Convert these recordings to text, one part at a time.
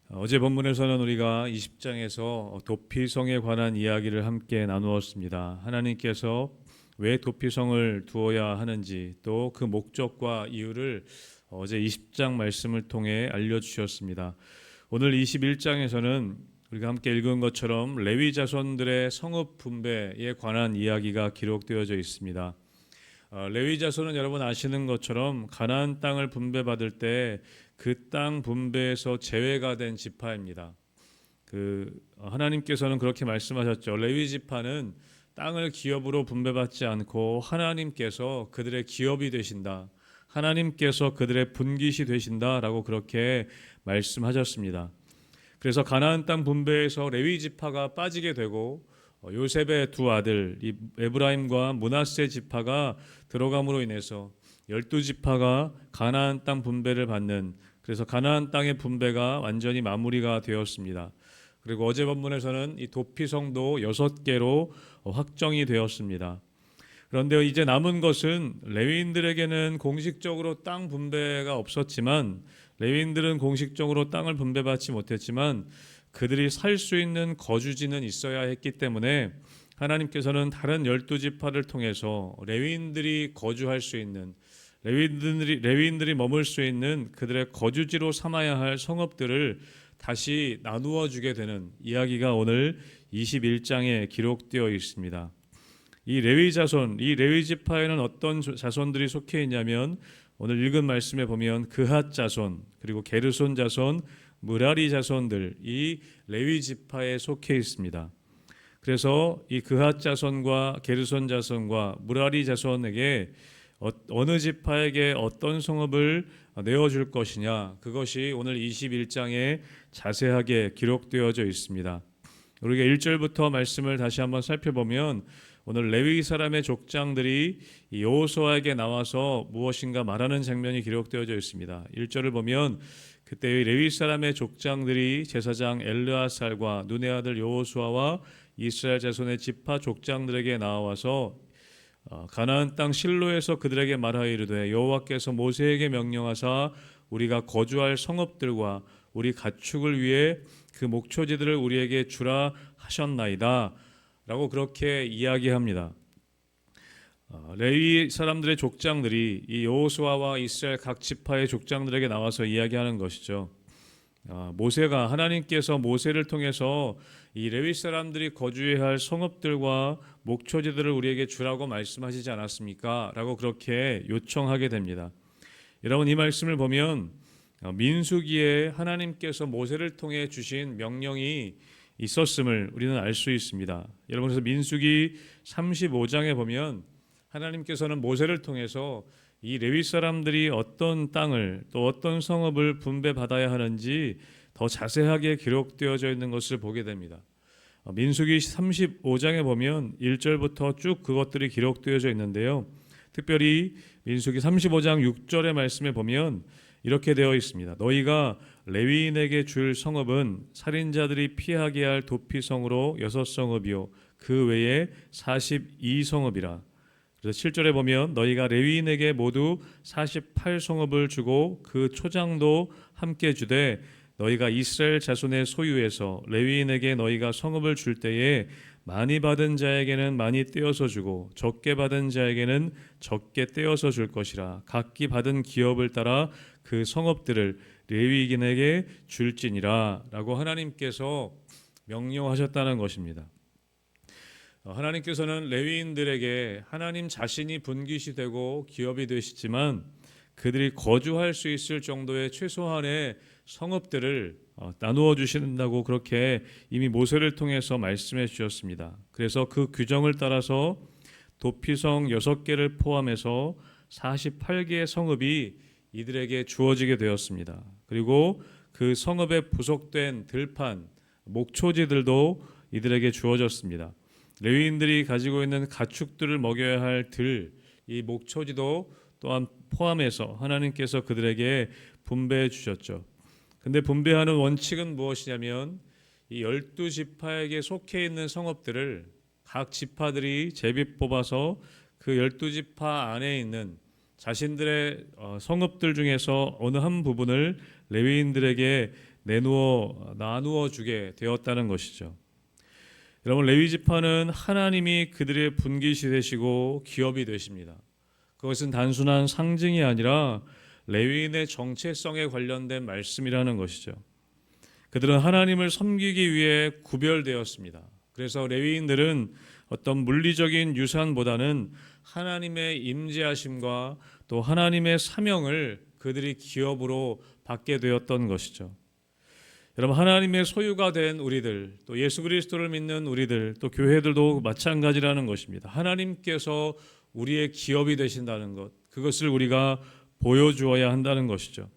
어제 본문에서는 우리가 20장에서 도피성에 관한 이야기를 함께 나누었습니다. 하나님께서 왜 도피성을 두어야 하는지 또 그 목적과 이유를 어제 20장 말씀을 통해 알려주셨습니다. 오늘 21장에서는 우리가 함께 읽은 것처럼 레위 자손들의 성읍 분배에 관한 이야기가 기록되어져 있습니다. 레위 자손은 여러분 아시는 것처럼 가나안 땅을 분배받을 때 그 땅 분배에서 제외가 된 지파입니다. 하나님께서는 그렇게 말씀하셨죠. 레위 지파는 땅을 기업으로 분배받지 않고 하나님께서 그들의 기업이 되신다. 하나님께서 그들의 분깃이 되신다라고 그렇게 말씀하셨습니다. 그래서 가나안 땅 분배에서 레위 지파가 빠지게 되고 요셉의 두 아들 에브라임과 므낫세 지파가 들어감으로 인해서 12지파가 가나안 땅 분배를 받는, 그래서 가나안 땅의 분배가 완전히 마무리가 되었습니다. 그리고 어제 본문에서는 이 도피성도 6개로 확정이 되었습니다. 그런데 이제 남은 것은 레위인들에게는 공식적으로 땅 분배가 없었지만, 레위인들은 공식적으로 땅을 분배받지 못했지만 그들이 살 수 있는 거주지는 있어야 했기 때문에 하나님께서는 다른 12지파를 통해서 레위인들이 거주할 수 있는, 레위인들이 머물 수 있는 그들의 거주지로 삼아야 할 성읍들을 다시 나누어 주게 되는 이야기가 오늘 21장에 기록되어 있습니다. 이 레위 자손, 이 레위 지파에는 어떤 자손들이 속해 있냐면 오늘 읽은 말씀에 보면 그핫 자손, 그리고 게르손 자손, 므라리 자손들, 이 레위 지파에 속해 있습니다. 그래서 이 그핫 자손과 게르손 자손과 므라리 자손에게 어느 지파에게 어떤 성읍을 내어줄 것이냐, 그것이 오늘 21장에 자세하게 기록되어져 있습니다. 우리가 1절부터 말씀을 다시 한번 살펴보면 오늘 레위 사람의 족장들이 여호수아에게 나와서 무엇인가 말하는 장면이 기록되어져 있습니다. 1절을 보면 그때 레위 사람의 족장들이 제사장 엘르아살과 눈의 아들 여호수아와 이스라엘 자손의 지파 족장들에게 나와서 가나안 땅 실로에서 그들에게 말하여 이르되 여호와께서 모세에게 명령하사 우리가 거주할 성읍들과 우리 가축을 위해 그 목초지들을 우리에게 주라 하셨나이다 라고 그렇게 이야기합니다. 레위 사람들의 족장들이 이 여호수아와 이스라엘 각 지파의 족장들에게 나와서 이야기하는 것이죠. 모세가, 하나님께서 모세를 통해서 이 레위 사람들이 거주해야 할 성읍들과 목초지들을 우리에게 주라고 말씀하시지 않았습니까? 라고 그렇게 요청하게 됩니다. 여러분, 이 말씀을 보면 민수기에 하나님께서 모세를 통해 주신 명령이 있었음을 우리는 알 수 있습니다. 여러분, 그래서 민수기 35장에 보면 하나님께서는 모세를 통해서 이 레위 사람들이 어떤 땅을 또 어떤 성읍을 분배받아야 하는지 더 자세하게 기록되어져 있는 것을 보게 됩니다. 민수기 35장에 보면 1절부터 쭉 그것들이 기록되어져 있는데요. 특별히 민수기 35장 6절의 말씀에 보면 이렇게 되어 있습니다. 너희가 레위인에게 줄 성읍은 살인자들이 피하게 할 도피성으로 6성읍이요 그 외에 42성읍이라. 그래서 7절에 보면 너희가 레위인에게 모두 48성읍을 주고 그 초장도 함께 주되 너희가 이스라엘 자손의 소유에서 레위인에게 너희가 성읍을 줄 때에 많이 받은 자에게는 많이 떼어서 주고 적게 받은 자에게는 적게 떼어서 줄 것이라. 각기 받은 기업을 따라 그 성읍들을 레위인에게 줄지니라 라고 하나님께서 명령하셨다는 것입니다. 하나님께서는 레위인들에게 하나님 자신이 분깃이 되고 기업이 되시지만 그들이 거주할 수 있을 정도의 최소한의 성읍들을 나누어 주신다고 그렇게 이미 모세를 통해서 말씀해 주셨습니다. 그래서 그 규정을 따라서 도피성 6개를 포함해서 48개의 성읍이 이들에게 주어지게 되었습니다. 그리고 그 성읍에 부속된 들판, 목초지들도 이들에게 주어졌습니다. 레위인들이 가지고 있는 가축들을 먹여야 할 이 목초지도 또한 포함해서 하나님께서 그들에게 분배해 주셨죠. 근데 분배하는 원칙은 무엇이냐면 이 12지파에게 속해 있는 성읍들을 각 지파들이 제비 뽑아서 그 12지파 안에 있는 자신들의 성읍들 중에서 어느 한 부분을 레위인들에게 나누어 주게 되었다는 것이죠. 여러분, 레위 지파는 하나님이 그들의 분깃이 되시고 기업이 되십니다. 그것은 단순한 상징이 아니라 레위인의 정체성에 관련된 말씀이라는 것이죠. 그들은 하나님을 섬기기 위해 구별되었습니다. 그래서 레위인들은 어떤 물리적인 유산보다는 하나님의 임재하심과 또 하나님의 사명을 그들이 기업으로 받게 되었던 것이죠. 여러분, 하나님의 소유가 된 우리들, 또 예수 그리스도를 믿는 우리들, 또 교회들도 마찬가지라는 것입니다. 하나님께서 우리의 기업이 되신다는 것, 그것을 우리가 보여주어야 한다는 것이죠.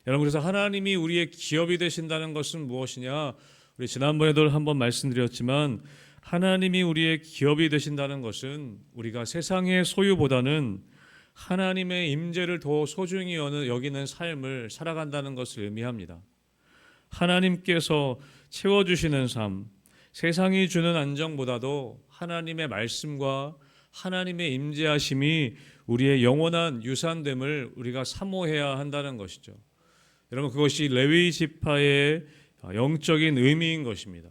여러분, 그래서 하나님이 우리의 기업이 되신다는 것은 무엇이냐? 우리 지난번에도 한번 말씀드렸지만 하나님이 우리의 기업이 되신다는 것은 우리가 세상의 소유보다는 하나님의 임재를 더 소중히 여기는 삶을 살아간다는 것을 의미합니다. 하나님께서 채워주시는 삶, 세상이 주는 안정보다도 하나님의 말씀과 하나님의 임재하심이 우리의 영원한 유산됨을 우리가 사모해야 한다는 것이죠. 여러분, 그것이 레위 지파의 영적인 의미인 것입니다.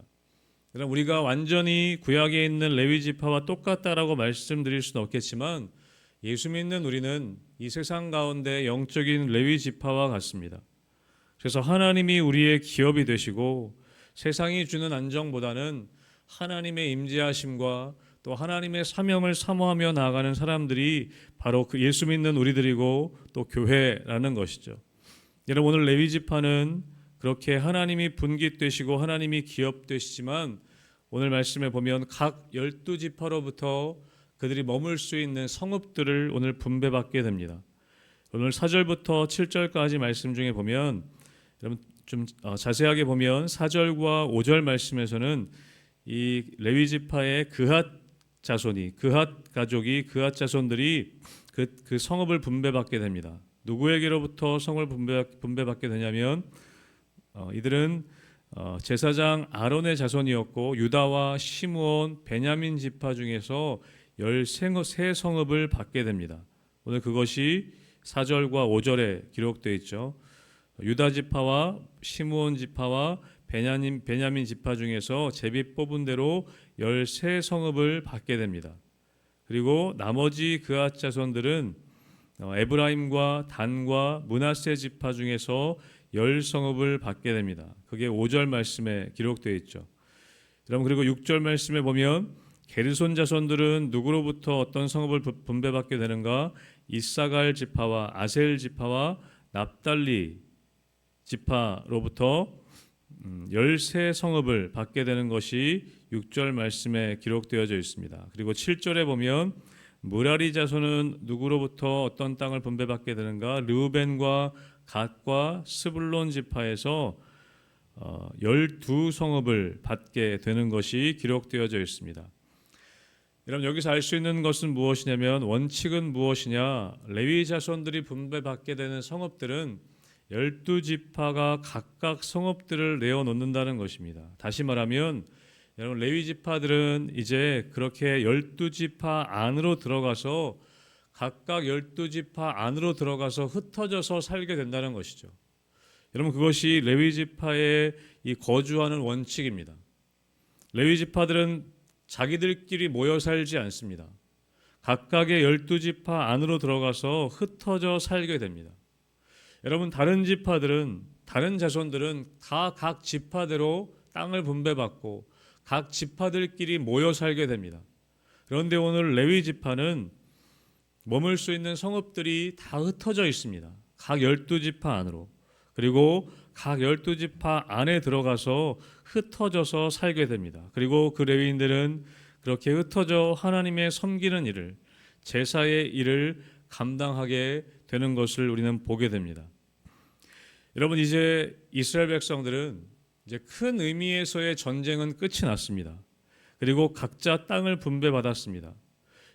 여러분, 우리가 완전히 구약에 있는 레위 지파와 똑같다라고 말씀드릴 수는 없겠지만 예수 믿는 우리는 이 세상 가운데 영적인 레위 지파와 같습니다. 그래서 하나님이 우리의 기업이 되시고 세상이 주는 안정보다는 하나님의 임재하심과 또 하나님의 사명을 사모하며 나아가는 사람들이 바로 그 예수 믿는 우리들이고 또 교회라는 것이죠. 여러분, 오늘 레위 지파는 그렇게 하나님이 분깃되시고 하나님이 기업되시지만 오늘 말씀에 보면 각 12지파로부터 그들이 머물 수 있는 성읍들을 오늘 분배받게 됩니다. 오늘 4절부터 7절까지 말씀 중에 보면 여러분 좀 자세하게 보면 4절과 5절 말씀에서는 이 레위 지파의 그핫 자손이 그핫 가족이 그핫 자손들이 그 성읍을 분배받게 됩니다. 누구에게로부터 성을 분배받게 되냐면 이들은 제사장 아론의 자손이었고 유다와 시므온, 베냐민 지파 중에서 13성읍을 받게 됩니다. 오늘 그것이 4절과 5절에 기록되어 있죠. 유다 지파와 시므온 지파와 베냐민 지파 중에서 제비 뽑은 대로 13성읍을 받게 됩니다. 그리고 나머지 그앗 자손들은 에브라임과 단과 므낫세 지파 중에서 10성읍을 받게 됩니다. 그게 5절 말씀에 기록되어 있죠. 여러분, 그리고 6절 말씀에 보면 게르손 자손들은 누구로부터 어떤 성읍을 분배받게 되는가? 이사갈 지파와 아셀 지파와 납달리 지파로부터 13성읍을 받게 되는 것이 6절 말씀에 기록되어져 있습니다. 그리고 7절에 보면 무라리 자손은 누구로부터 어떤 땅을 분배받게 되는가? 르우벤과 갓과 스불론 지파에서 12성읍을 받게 되는 것이 기록되어져 있습니다. 여러분, 여기서 알 수 있는 것은 무엇이냐면 원칙은 무엇이냐? 레위 자손들이 분배받게 되는 성읍들은 12지파가 각각 성읍들을 내어놓는다는 것입니다. 다시 말하면 여러분, 레위 지파들은 이제 그렇게 12지파 안으로 들어가서 각각 12지파 안으로 들어가서 흩어져서 살게 된다는 것이죠. 여러분, 그것이 레위 지파의 이 거주하는 원칙입니다. 레위 지파들은 자기들끼리 모여 살지 않습니다. 각각의 12지파 안으로 들어가서 흩어져 살게 됩니다. 여러분, 다른 지파들은, 다른 자손들은 다 각 지파대로 땅을 분배받고 각 지파들끼리 모여 살게 됩니다. 그런데 오늘 레위 지파는 머물 수 있는 성읍들이 다 흩어져 있습니다. 각 12지파 안으로. 그리고 각 12지파 안에 들어가서 흩어져서 살게 됩니다. 그리고 그 레위인들은 그렇게 흩어져 하나님의 섬기는 일을, 제사의 일을 감당하게 되는 것을 우리는 보게 됩니다. 여러분, 이제 이스라엘 백성들은 이제 큰 의미에서의 전쟁은 끝이 났습니다. 그리고 각자 땅을 분배받았습니다.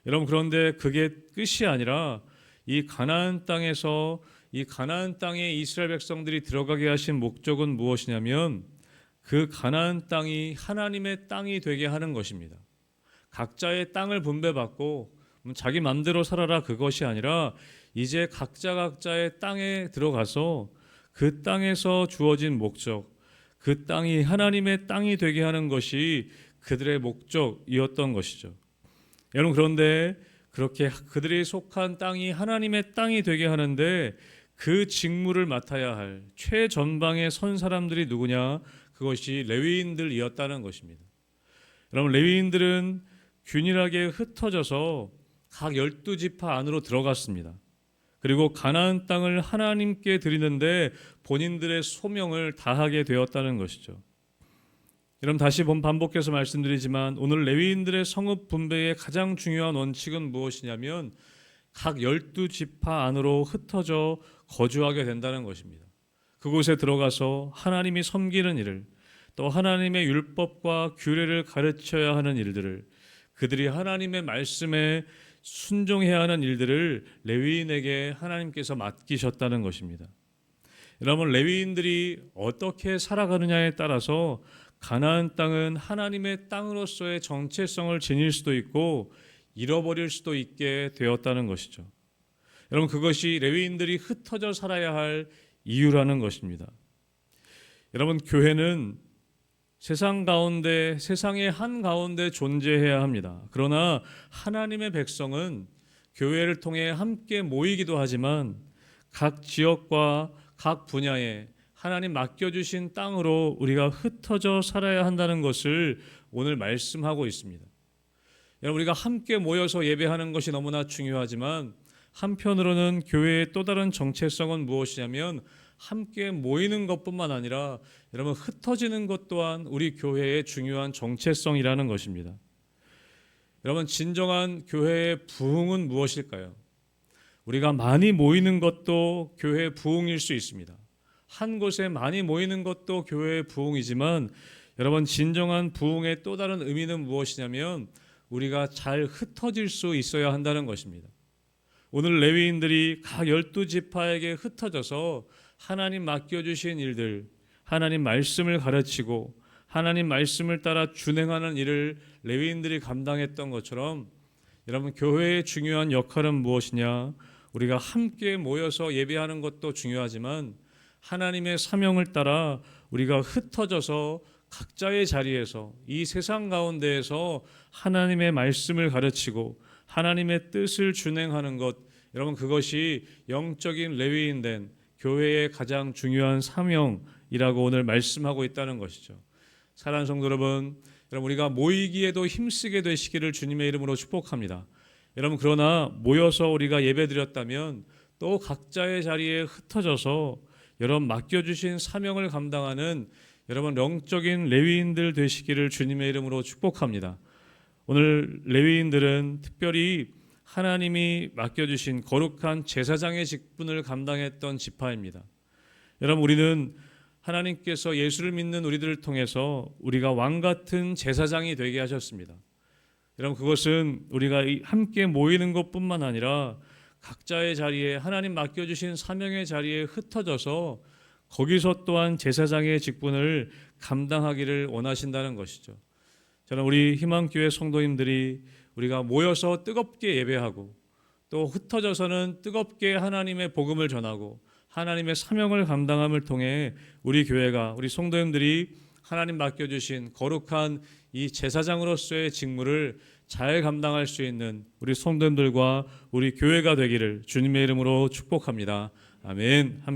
여러분, 그런데 그게 끝이 아니라 이 가나안 땅에서 이 가나안 땅에 이스라엘 백성들이 들어가게 하신 목적은 무엇이냐면 그 가나안 땅이 하나님의 땅이 되게 하는 것입니다. 각자의 땅을 분배받고 자기 마음대로 살아라 그것이 아니라 이제 각자의 땅에 들어가서 그 땅에서 주어진 목적, 그 땅이 하나님의 땅이 되게 하는 것이 그들의 목적이었던 것이죠. 여러분, 그런데 그렇게 그들이 속한 땅이 하나님의 땅이 되게 하는데 그 직무를 맡아야 할 최전방에 선 사람들이 누구냐? 그것이 레위인들이었다는 것입니다. 여러분, 레위인들은 균일하게 흩어져서 각 12지파 안으로 들어갔습니다. 그리고 가나안 땅을 하나님께 드리는데 본인들의 소명을 다하게 되었다는 것이죠. 여러분, 다시 반복해서 말씀드리지만 오늘 레위인들의 성읍 분배의 가장 중요한 원칙은 무엇이냐면 각 12지파 안으로 흩어져 거주하게 된다는 것입니다. 그곳에 들어가서 하나님이 섬기는 일을, 또 하나님의 율법과 규례를 가르쳐야 하는 일들을, 그들이 하나님의 말씀에 순종해야 하는 일들을 레위인에게 하나님께서 맡기셨다는 것입니다. 여러분, 레위인들이 어떻게 살아가느냐에 따라서 가나안 땅은 하나님의 땅으로서의 정체성을 지닐 수도 있고 잃어버릴 수도 있게 되었다는 것이죠. 여러분, 그것이 레위인들이 흩어져 살아야 할 이유라는 것입니다. 여러분, 교회는 세상 가운데, 세상의 한가운데 존재해야 합니다. 그러나 하나님의 백성은 교회를 통해 함께 모이기도 하지만 각 지역과 각 분야에 하나님 맡겨주신 땅으로 우리가 흩어져 살아야 한다는 것을 오늘 말씀하고 있습니다. 여러분, 우리가 함께 모여서 예배하는 것이 너무나 중요하지만 한편으로는 교회의 또 다른 정체성은 무엇이냐면 함께 모이는 것뿐만 아니라 여러분, 흩어지는 것 또한 우리 교회의 중요한 정체성이라는 것입니다. 여러분, 진정한 교회의 부흥은 무엇일까요? 우리가 많이 모이는 것도 교회의 부흥일 수 있습니다. 한 곳에 많이 모이는 것도 교회의 부흥이지만 여러분, 진정한 부흥의 또 다른 의미는 무엇이냐면 우리가 잘 흩어질 수 있어야 한다는 것입니다. 오늘 레위인들이 각 12지파에게 흩어져서 하나님 맡겨주신 일들, 하나님 말씀을 가르치고 하나님 말씀을 따라 준행하는 일을 레위인들이 감당했던 것처럼 여러분, 교회의 중요한 역할은 무엇이냐? 우리가 함께 모여서 예배하는 것도 중요하지만 하나님의 사명을 따라 우리가 흩어져서 각자의 자리에서 이 세상 가운데에서 하나님의 말씀을 가르치고 하나님의 뜻을 준행하는 것, 여러분, 그것이 영적인 레위인된 교회의 가장 중요한 사명이라고 오늘 말씀하고 있다는 것이죠. 사랑하는 성도 여러분, 우리가 모이기에도 힘쓰게 되시기를 주님의 이름으로 축복합니다. 여러분, 그러나 모여서 우리가 예배드렸다면 또 각자의 자리에 흩어져서 여러분 맡겨주신 사명을 감당하는 여러분 영적인 레위인들 되시기를 주님의 이름으로 축복합니다. 오늘 레위인들은 특별히 하나님이 맡겨주신 거룩한 제사장의 직분을 감당했던 지파입니다. 여러분, 우리는 하나님께서 예수를 믿는 우리들을 통해서 우리가 왕 같은 제사장이 되게 하셨습니다. 여러분, 그것은 우리가 함께 모이는 것뿐만 아니라 각자의 자리에 하나님 맡겨주신 사명의 자리에 흩어져서 거기서 또한 제사장의 직분을 감당하기를 원하신다는 것이죠. 저는 우리 희망교회 성도님들이 우리가 모여서 뜨겁게 예배하고 또 흩어져서는 뜨겁게 하나님의 복음을 전하고 하나님의 사명을 감당함을 통해 우리 교회가, 우리 성도님들이 하나님 맡겨주신 거룩한 이 제사장으로서의 직무를 잘 감당할 수 있는 우리 성도님들과 우리 교회가 되기를 주님의 이름으로 축복합니다. 아멘.